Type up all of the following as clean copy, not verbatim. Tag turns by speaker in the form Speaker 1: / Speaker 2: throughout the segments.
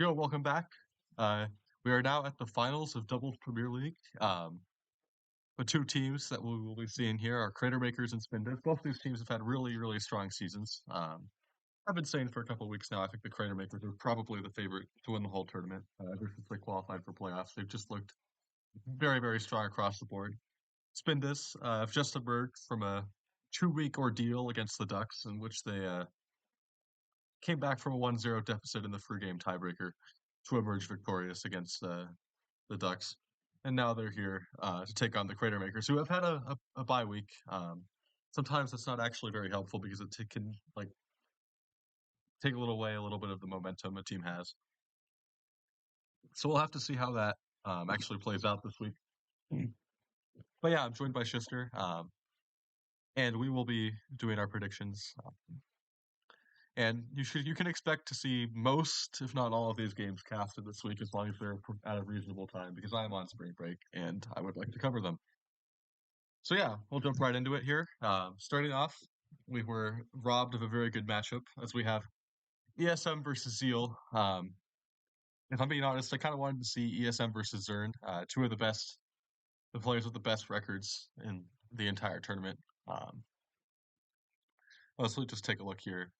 Speaker 1: Yo, welcome back. Uh, we are now at the finals of Doubles Premier League. The two teams that we will be seeing here are Crater Makers and Spin Diff. Both these teams have had really, really strong seasons. I've been saying for a couple of weeks now, I think the Crater Makers are probably the favorite to win the whole tournament. Ever since they qualified for playoffs, they've just looked very, very strong across the board. Spin Diff have just emerged from a 2-week ordeal against the Ducks, in which they came back from a 1-0 deficit in the free game tiebreaker to emerge victorious against the Ducks, and now they're here to take on the Crater Makers, who have had a bye week. Sometimes it's not actually very helpful because can like take a little bit of the momentum a team has. So we'll have to see how that actually plays out this week. But yeah, I'm joined by Shister, and we will be doing our predictions. And you can expect to see most, if not all, of these games casted this week, as long as they're at a reasonable time, because I am on spring break and I would like to cover them. So yeah, we'll jump right into it here. Starting off, we were robbed of a very good matchup as we have ESM versus Zeal. If I'm being honest, I kind of wanted to see ESM versus Zern, two of the players with the best records in the entire tournament. Let's just take a look here.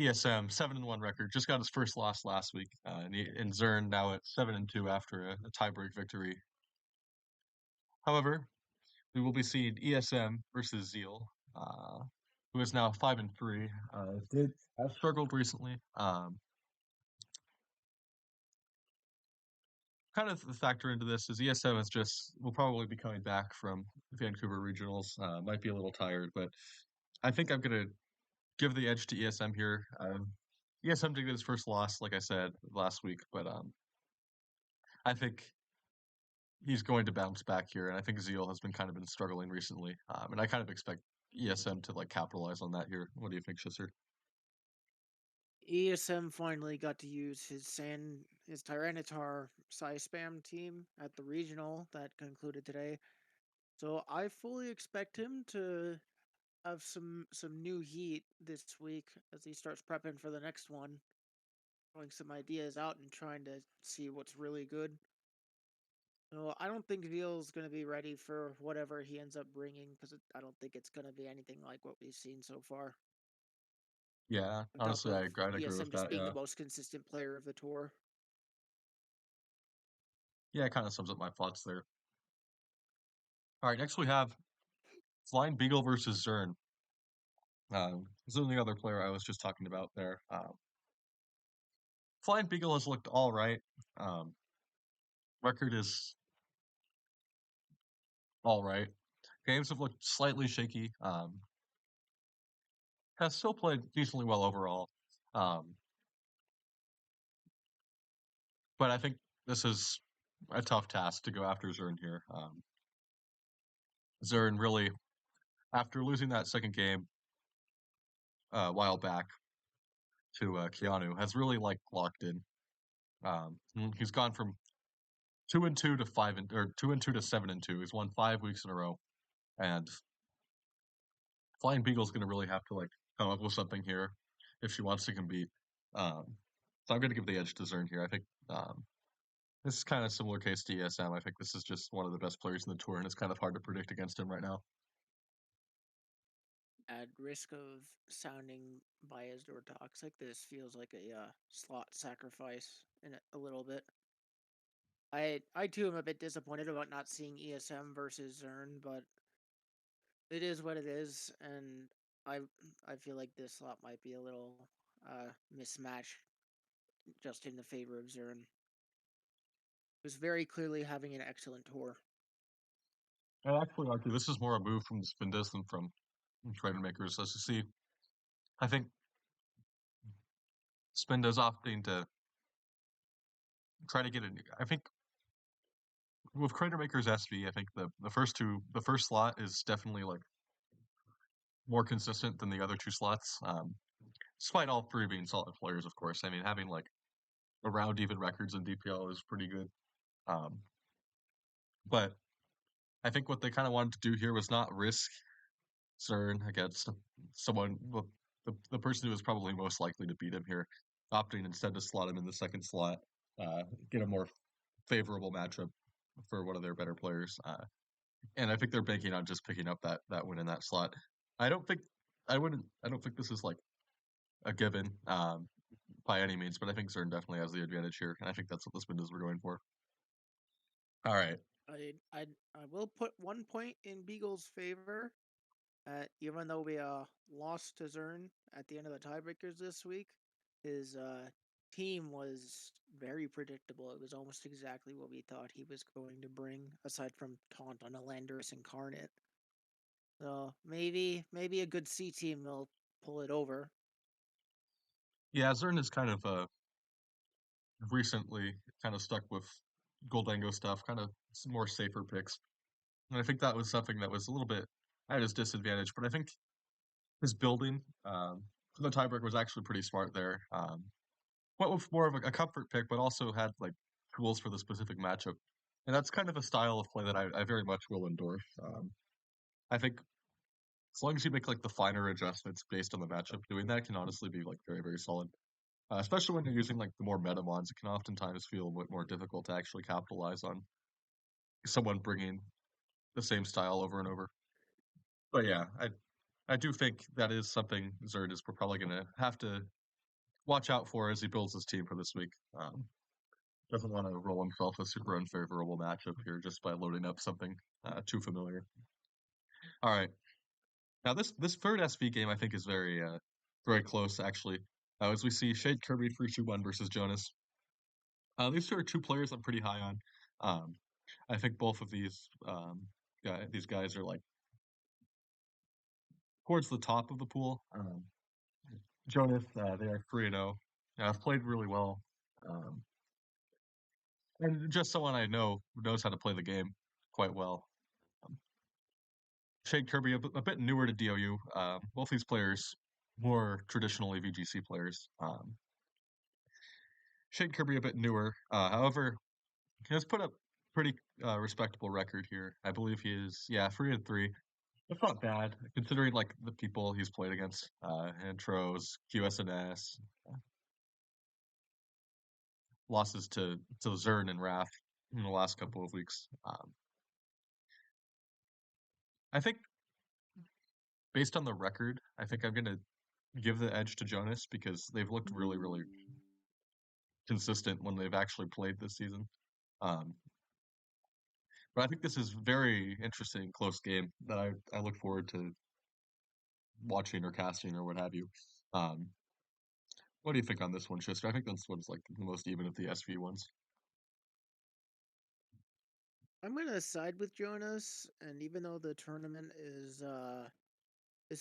Speaker 1: ESM 7-1 record, just got his first loss last week, and Zern now at 7-2 after a tiebreak victory. However, we will be seeing ESM versus Zeal, who is now 5-3. Did have struggled recently. Kind of the factor into this is ESM is just will probably be coming back from Vancouver regionals. Might be a little tired, but I think I'm gonna give the edge to ESM here. ESM did get his first loss, like I said last week, but I think he's going to bounce back here, and I think Zeal has been struggling recently, and I kind of expect ESM to like capitalize on that here. What do you think, Shisser?
Speaker 2: ESM finally got to use his Tyranitar Spam team at the regional that concluded today. So I fully expect him to have some new heat this week as he starts prepping for the next one, throwing some ideas out and trying to see what's really good. So I don't think Veal's going to be ready for whatever he ends up bringing because I don't think it's going to be anything like what we've seen so far.
Speaker 1: Yeah,
Speaker 2: On top
Speaker 1: honestly,
Speaker 2: of
Speaker 1: I'd agree with
Speaker 2: ESM just
Speaker 1: that.
Speaker 2: being the
Speaker 1: Yeah,
Speaker 2: most consistent player of the tour.
Speaker 1: yeah, it kind of sums up my thoughts there. All right, next we have Flying Beagle versus Zern. This is the other player I was just talking about there. Flying Beagle has looked all right. Um, Record is all right. Games have looked slightly shaky. Has still played decently well overall. Um, but I think this is a tough task to go after Zern here. Zern really, after losing that second game a while back to Keanu, has really like locked in. He's gone from 2-2 to 2-2 to 7-2. He's won 5 weeks in a row, and Flying Beagle's going to really have to like come up with something here if she wants to compete. Um, so I'm going to give the edge to Zern here. I think this is kind of similar case to ESM. I think this is just one of the best players in the tour, and it's kind of hard to predict against him right now.
Speaker 2: At risk of sounding biased or toxic, this feels like a slot sacrifice in a little bit. I too am a bit disappointed about not seeing ESM versus Zern, but it is what it is, and I I feel like this slot might be a little mismatched just in the favor of Zern, who's very clearly having an excellent tour.
Speaker 1: I actually argue this is more a move from the Spindis than from Trade Makers. As you see, I think Spinda's opting to try to get it. I think with Crater Maker's SV, I think the first slot is definitely like more consistent than the other two slots. Despite all three being solid players, of course. I mean, having like around even records in Dpl is pretty good. Um, but I think what they kind of wanted to do here was not risk CERN against someone, well, the person who is probably most likely to beat him here. opting instead to slot him in the second slot, uh, get a more favorable matchup for one of their better players. And I think they're banking on just picking up that win in that slot. I don't think I don't think this is like a given by any means, but I think Zern definitely has the advantage here, and I think that's what the Spindles were going for. All right.
Speaker 2: I will put 1 point in Beagle's favor. Even though we lost to Zern at the end of the tiebreakers this week, his team was very predictable. It was almost exactly what we thought he was going to bring, aside from Taunt on a Landorus incarnate. So maybe a good C team will pull it over.
Speaker 1: Yeah, Zern is kind of recently kind of stuck with Goldango stuff, kind of some more safer picks. And I think that was something that was a little bit at his disadvantage, but I think his building for the tiebreak was actually pretty smart there. Went with more of a comfort pick, but also had like tools for the specific matchup. And that's kind of a style of play that I very much will endorse. I think as long as you make like the finer adjustments based on the matchup, doing that can honestly be like very, very solid. Especially when you're using like the more meta mons, it can oftentimes feel a bit more difficult to actually capitalize on someone bringing the same style over and over. But yeah, I do think that is something Zerd is probably going to have to watch out for as he builds his team for this week. Doesn't want to roll himself a super unfavorable matchup here just by loading up something too familiar. All right, now this third SV game I think is very close actually. As we see Shade Kirby 3-2-1 versus Jonas. These two are two players I'm pretty high on. Um, I think both of these guys are like towards the top of the pool. Jonas, they are 3-0. I've played really well. Um, and just someone I know who knows how to play the game quite well. Um, Shade Kirby, a bit newer to DOU. Both these players, more traditionally VGC players. Shade Kirby, a bit newer. However, he has put up pretty respectable record here. I believe he is, yeah, 3-3. That's not bad considering like the people he's played against. Intros, QSNS, losses to Zern and Wrath in the last couple of weeks. I think based on the record, I think I'm gonna give the edge to Jonas because they've looked really, really consistent when they've actually played this season. Um, but I think this is very interesting, close game that I look forward to watching or casting or what have you. Um, what do you think on this one, Schuster? I think this one's like the most even of the SV ones.
Speaker 2: I'm gonna side with Jonas, and even though the tournament is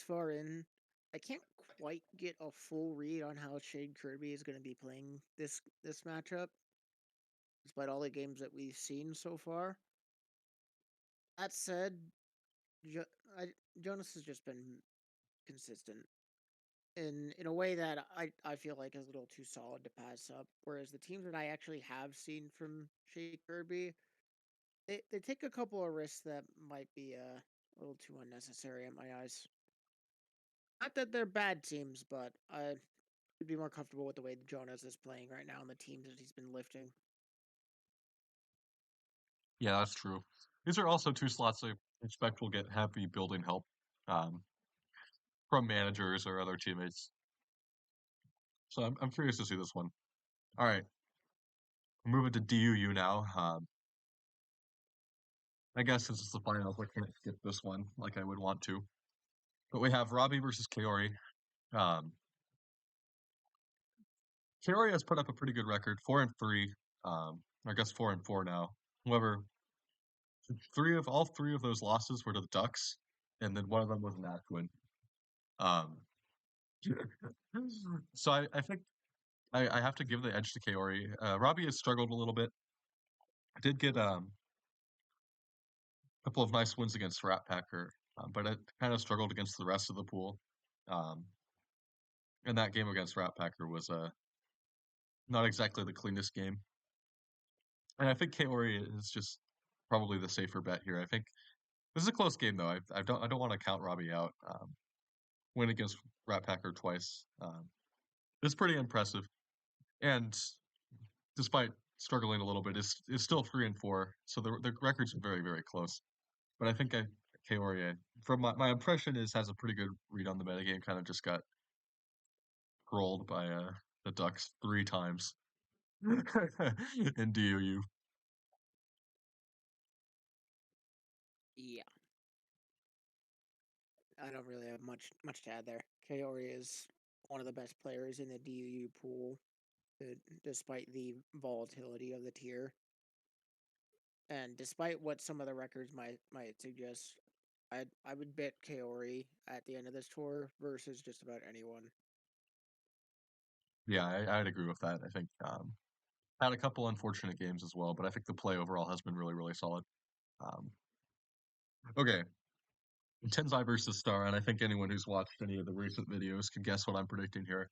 Speaker 2: far in, I can't quite get a full read on how Shade Kirby is going to be playing this matchup, despite all the games that we've seen so far. That said, jo- Jonas has just been consistent in a way that I feel like is a little too solid to pass up. Whereas the teams that I actually have seen from Shade Kirby, they take a couple of risks that might be a little too unnecessary in my eyes. Not that they're bad teams, but I'd be more comfortable with the way Jonas is playing right now and the teams that he's been lifting.
Speaker 1: Yeah, that's true. These are also two slots I expect will get heavy building help um, from managers or other teammates. So I'm curious to see this one. All right, moving to DUU now. I guess since it's the finals, I can't skip this one like I would want to. But we have Robbie versus Kaori. Um, Kaori has put up a pretty good record, 4-3. I guess 4-4 now. However, all three of those losses were to the Ducks, and then one of them was an Ashwin. Um, so I think I have to give the edge to Kaori. Robbie has struggled a little bit. Did get a couple of nice wins against Rat Packer, but it kind of struggled against the rest of the pool. Um, and that game against Rat Packer was not exactly the cleanest game. And I think Kaori is just probably the safer bet here. I think this is a close game though. I don't want to count Robbie out. Win against Rat Packer twice. It's pretty impressive. and despite struggling a little bit, is still 3-4. So the records are very very close. But I think Kaori, from my impression, has a pretty good read on the metagame. Kind of just got rolled by the Ducks 3 times in DOU.
Speaker 2: Yeah, I don't really have much to add there. Kaori is one of the best players in the DUU pool, despite the volatility of the tier, and despite what some of the records might suggest. I would bet Kaori at the end of this tour versus just about anyone.
Speaker 1: Yeah, I'd agree with that. I think had a couple unfortunate games as well, but I think the play overall has been really really solid. Um, okay, Tenzai versus Star, and I think anyone who's watched any of the recent videos can guess what I'm predicting here.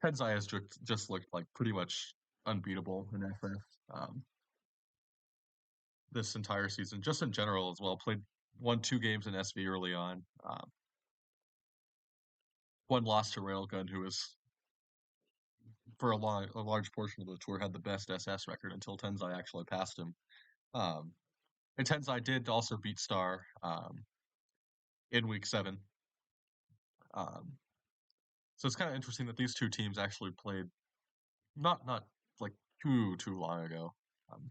Speaker 1: Tenzai has just looked like pretty much unbeatable in FF this entire season, just in general as well. Played 1-2 games in SV early on. One loss to Railgun, who was for a large portion of the tour had the best SS record until Tenzai actually passed him. Um, and Tenzai did also beat Star in week 7. Um, so it's kind of interesting that these two teams actually played not like too long ago. Um,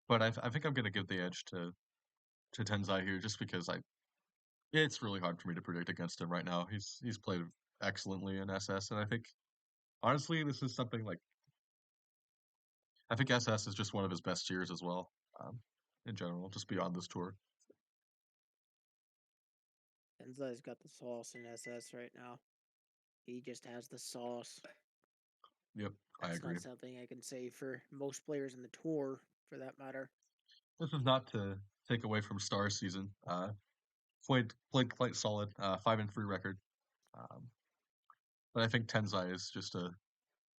Speaker 1: but I think I'm going to give the edge to Tenzai here just because it's really hard for me to predict against him right now. He's played excellently in SS, and I think honestly this is something like I think SS is just one of his best years as well. In general, just beyond this tour.
Speaker 2: Tenzai's got the sauce in SS right now. He just has the sauce.
Speaker 1: Yep, I
Speaker 2: That's
Speaker 1: agree.
Speaker 2: not something I can say for most players in the tour, for that matter.
Speaker 1: This is not to take away from Star's season. Played quite solid, 5-3 record. Um, but I think Tenzai is just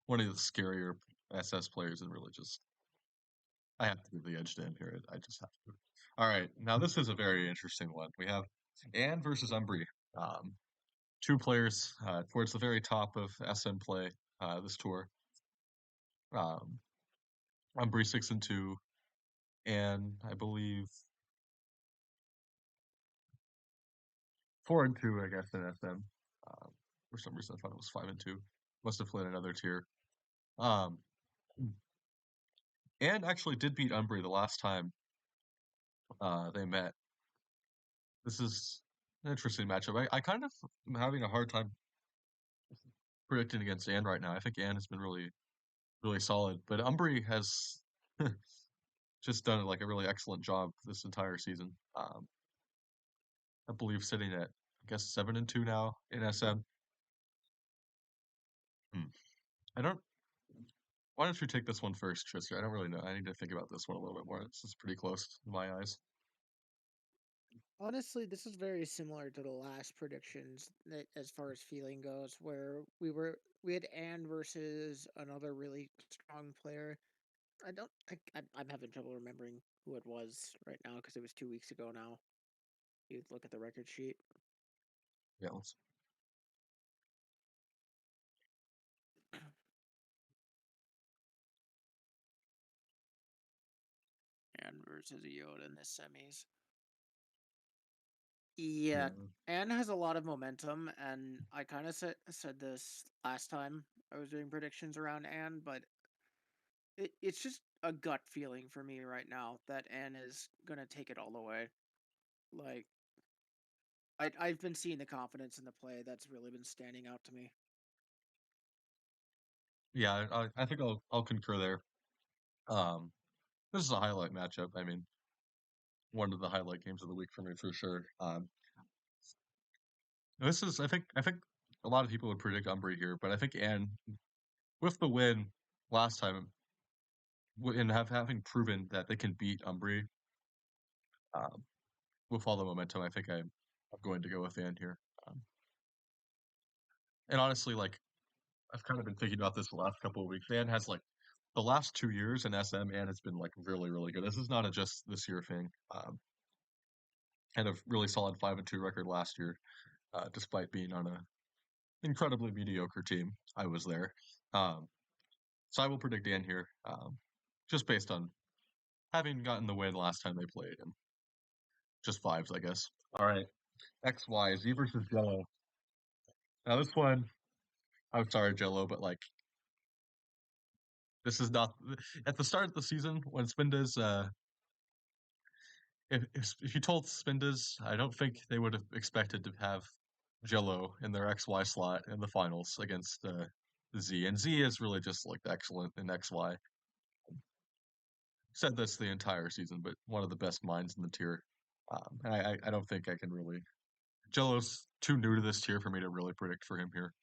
Speaker 1: one of the scarier SS players, and really just I have to give the edge to him here. I just have to. All right, now this is a very interesting one. We have Anne versus Umbri. Um, Two players towards the very top of SM play this tour. Um, Umbri 6-2, and I believe 4-2, I guess, in SM. Um, for some reason, I thought it was 5-2. Must have played another tier. Um, and actually did beat Umbri the last time they met. This is an interesting matchup. I kind of am having a hard time predicting against Anne right now. I think Anne has been really, really solid, but Umbri has just done like a really excellent job this entire season. I believe sitting at I guess 7-2 now in SM. Hmm. I don't. Why don't you take this one first, Tristan? I don't really know. I need to think about this one a little bit more. This is pretty close in my eyes.
Speaker 2: Honestly, this is very similar to the last predictions as far as feeling goes, where we had Anne versus another really strong player. I don't. I'm having trouble remembering who it was right now because it was 2 weeks ago now. You look at the record sheet.
Speaker 1: Yeah,
Speaker 2: Anne versus Yoda in the semis. Yeah,
Speaker 1: yeah,
Speaker 2: Anne has a lot of momentum, and I kind of said this last time I was doing predictions around Anne, but it's just a gut feeling for me right now that Anne is gonna take it all the way. Like I've been seeing the confidence in the play that's really been standing out to me.
Speaker 1: yeah. I think I'll concur there. Um, this is a highlight matchup. I mean, one of the highlight games of the week for me for sure. This is I think a lot of people would predict Umbry here, but I think Anne with the win last time and having proven that they can beat Umbry um, with all the momentum, I think I'm going to go with Anne here. Um, and honestly, like I've kind of been thinking about this the last couple of weeks. Anne has like the last 2 years in SM, Anne has been like really really good. This is not a just this year thing. Had a really solid 5-2 record last year, despite being on a incredibly mediocre team. I was there. So I will predict Dan here, just based on having gotten the win last time they played, and just vibes, I guess. All right, XY Z versus Jello. Now this one, I'm sorry, Jello, but like this is not at the start of the season when Spindas. If you told Spindas, I don't think they would have expected to have Jello in their XY slot in the finals against Z, and Z is really just like excellent in XY. Said this the entire season, but one of the best minds in the tier. And I don't think I can really. Jello's too new to this tier for me to really predict for him here.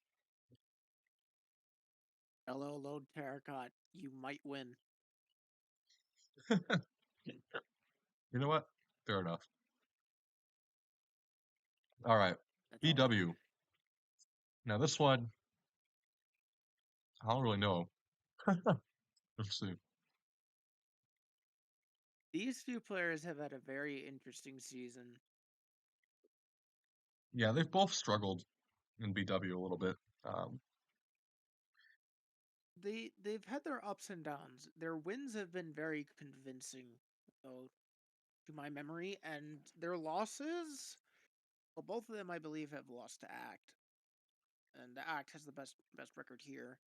Speaker 2: Hello, Lone Terracotta. You might win.
Speaker 1: You know what? Fair enough. All right.
Speaker 2: That's all fair.
Speaker 1: BW. Now this one, I don't really know. Let's see.
Speaker 2: These two players have had a very interesting season.
Speaker 1: Yeah, they've both struggled in BW a little bit. Um,
Speaker 2: They've had their ups and downs. Their wins have been very convincing, though, to my memory, and their losses, well, both of them I believe have lost to Act, and the Act has the best record here.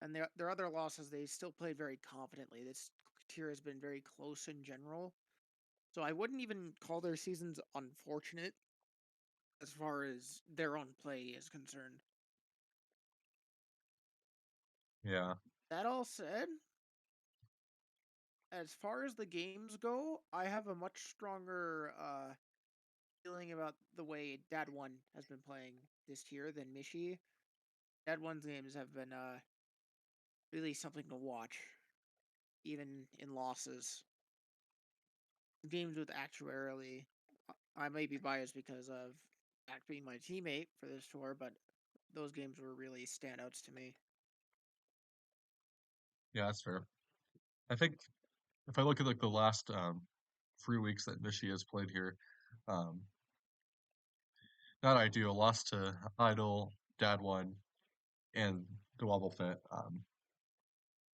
Speaker 2: And their other losses, they still played very confidently. This tier has been very close in general, so I wouldn't even call their seasons unfortunate as far as their own play is concerned.
Speaker 1: yeah,
Speaker 2: That all said, as far as the games go, I have a much stronger feeling about the way Dad One has been playing this year than Mishi. Dad One's games have been really something to watch, even in losses. Games with actuarily, I may be biased because of Act being my teammate for this tour, but those games were really standouts to me.
Speaker 1: yeah, that's fair. I think if I look at like the last 3 weeks that Nishi has played here, um, not ideal. Lost to Idol, Dad One, and the Wobble Fit.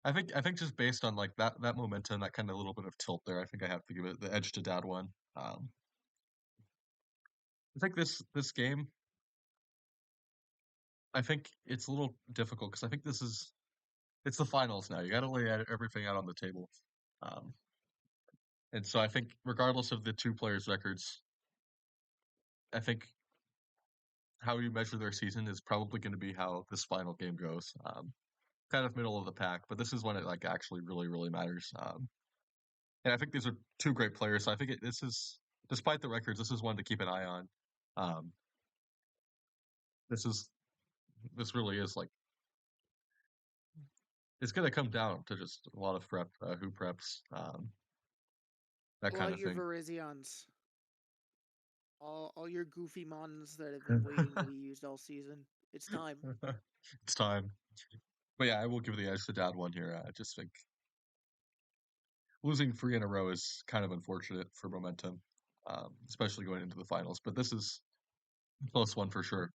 Speaker 1: I think just based on like that momentum, that kind of little bit of tilt there, I think I have to give it the edge to Dad One. I think this game, I think it's a little difficult because I think it's the finals now. You got to lay everything out on the table, um, and so I think regardless of the two players' records, I think how you measure their season is probably going to be how this final game goes. Kind of middle of the pack, but this is when it like actually really matters. And I think these are two great players. So I think this is, despite the records, this is one to keep an eye on. Um, this is this really is like it's going to come down to just a lot of prep, who preps, that
Speaker 2: Pull
Speaker 1: kind
Speaker 2: out
Speaker 1: of
Speaker 2: your
Speaker 1: thing.
Speaker 2: Verizions, all your goofy mons that have been waiting to be used all season. It's time.
Speaker 1: It's time. But yeah, I will give the edge to Dad One here. I just think losing three in a row is kind of unfortunate for momentum, especially going into the finals. But this is a close one for sure.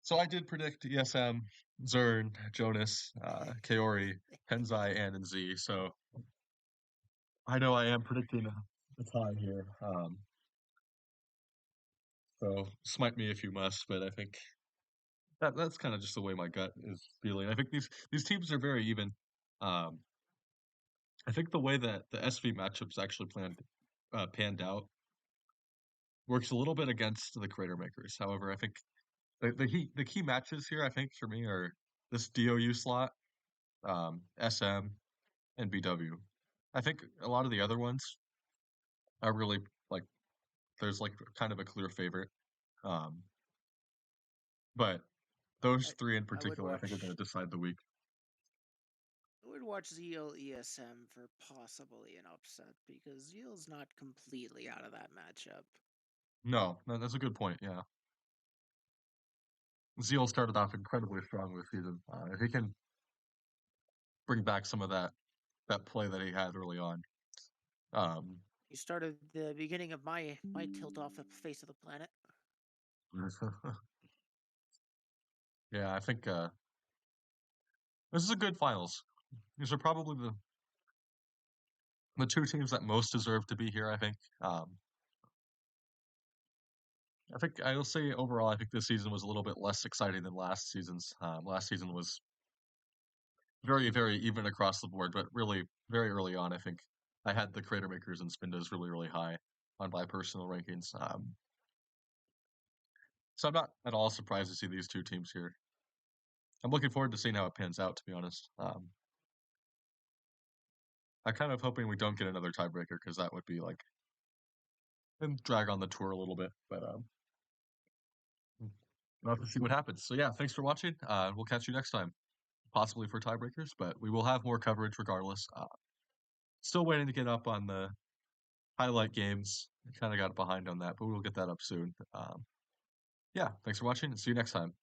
Speaker 1: So I did predict ESM, Zern, Jonas, Kaori, Tenzai, and NZ. So I know I am predicting a tie here. So smite me if you must, but I think that's kind of just the way my gut is feeling. I think these teams are very even. Um, I think the way that the SV matchups actually panned out works a little bit against the creator makers. However, I think the key matches here, I think for me, are this DOU slot, SM, and BW. I think a lot of the other ones are really like there's like kind of a clear favorite. Um, but those
Speaker 2: I
Speaker 1: three in
Speaker 2: I would
Speaker 1: particular, I think, are going
Speaker 2: watch
Speaker 1: to decide the week.
Speaker 2: I would watch Zeal ESM for possibly an upset because Zeal's not completely out of that matchup.
Speaker 1: No, that's a good point. Yeah, Zeal started off incredibly strong this season. If he can bring back some of that play that he had early on, um,
Speaker 2: He started the beginning of my tilt off the face of the planet.
Speaker 1: yeah, I think this is a good finals. These are probably the two teams that most deserve to be here. I think I will say overall, I think this season was a little bit less exciting than last season's. Last season was very, very even across the board, but really very early on, I think I had the Crater Makers and Spindas really, really high on my personal rankings. So I'm not at all surprised to see these two teams here. I'm looking forward to seeing how it pans out, to be honest. I'm kind of hoping we don't get another tiebreaker because that would be like and drag on the tour a little bit. But we'll have to see what happens. So yeah, thanks for watching. We'll catch you next time, possibly for tiebreakers, but we will have more coverage regardless. Still waiting to get up on the highlight games. I kind of got behind on that, but we'll get that up soon. Yeah, thanks for watching and see you next time.